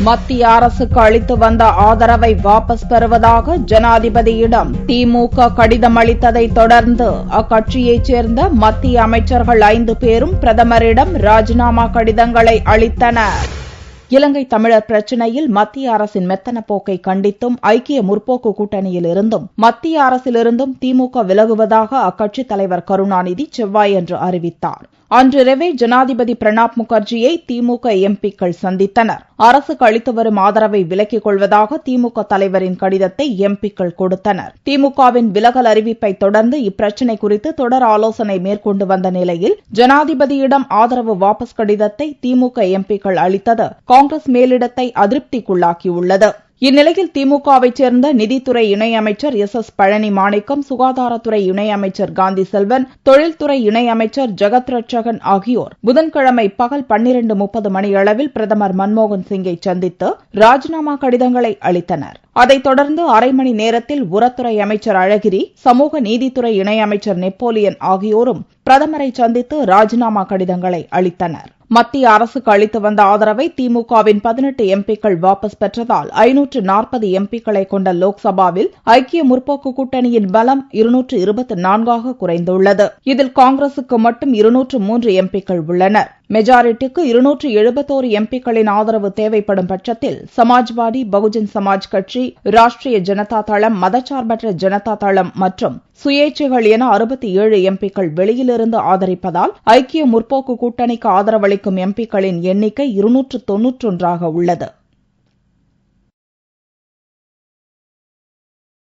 மத்திய அரசுக்கு அளித்து வந்த ஆதரவை வாபஸ் பெறுவதாக ஜனாதிபதியிடம் திமுக கடிதம் அளித்ததை தொடர்ந்து அக்கட்சியைச் சேர்ந்த மத்திய அமைச்சர்கள் 5 பேரும் பிரதமரிடம் ராஜினாமா கடிதங்களை அளித்தனர். இலங்கை தமிழர் பிரச்சினையில் மத்திய அரசின் மெத்தன போக்கை கண்டித்தும் ஐக்கிய முற்போக்கு கூட்டணியில் இருந்தும் மத்திய அரசிலிருந்தும் திமுக விலகுவதாக அக்கட்சித் தலைவர் கருணாநிதி செவ்வாயன்று அறிவித்தார். அன்றிரவே ஜனாதிபதி பிரணாப் முகர்ஜியை திமுக எம்பிக்கள் சந்தித்தனர். அரசுக்கு அளித்து வரும் ஆதரவை விலக்கிக் கொள்வதாக திமுக தலைவரின் கடிதத்தை எம்பிக்கள் கொடுத்தனர். திமுகவின் விலகல் அறிவிப்பை தொடர்ந்து இப்பிரச்சினை குறித்து தொடர் ஆலோசனை மேற்கொண்டு வந்த நிலையில் ஜனாதிபதியிடம் ஆதரவு வாபஸ் கடிதத்தை திமுக எம்பிக்கள் அளித்தது காங்கிரஸ் மேலிடத்தை அதிருப்திக்குள்ளாக்கியுள்ளது. இந்நிலையில் திமுகவைச் சேர்ந்த நிதித்துறை இணையமைச்சர் எஸ் பழனி மாணிக்கம், சுகாதாரத்துறை இணையமைச்சர் காந்தி செல்வன், தொழில்துறை இணையமைச்சர் ஜெகத் ரட்சகன் ஆகியோர் புதன்கிழமை பகல் 12:30 மணியளவில் பிரதமர் மன்மோகன் சிங்கை சந்தித்து ராஜினாமா கடிதங்களை அளித்தனர். அதைத் தொடர்ந்து அரை மணி நேரத்தில் உரத்துறை அமைச்சர் அழகிரி, சமூக நீதித்துறை இணையமைச்சர் நெப்போலியன் ஆகியோரும் பிரதமரை சந்தித்து ராஜினாமா கடிதங்களை அளித்தனர். மத்திய அரசுக்கு அளித்து வந்த ஆதரவை திமுகவின் 18 எம்பிக்கள் வாபஸ் பெற்றதால் 540 எம்பிக்களை கொண்ட லோக்சபாவில் ஐக்கிய முற்போக்கு கூட்டணியின் பலம் 224ஆக குறைந்துள்ளது. இதில் காங்கிரசுக்கு மட்டும் 203 எம்பிக்கள் உள்ளனர். மெஜாரிட்டிக்கு 271 எம்பிக்களின் ஆதரவு தேவைப்படும் பட்சத்தில் சமாஜ்வாடி, பகுஜன் சமாஜ் கட்சி, ராஷ்டிரிய ஜனதா தளம், மதச்சார்பற்ற ஜனதா தளம் மற்றும் சுயேட்சைகள் என 67 எம்பிக்கள் வெளியிலிருந்து ஆதரிப்பதால் ஐக்கிய முற்போக்கு கூட்டணிக்கு ஆதரவளிக்கும் எம்பிக்களின் எண்ணிக்கை 291ஆக உள்ளது.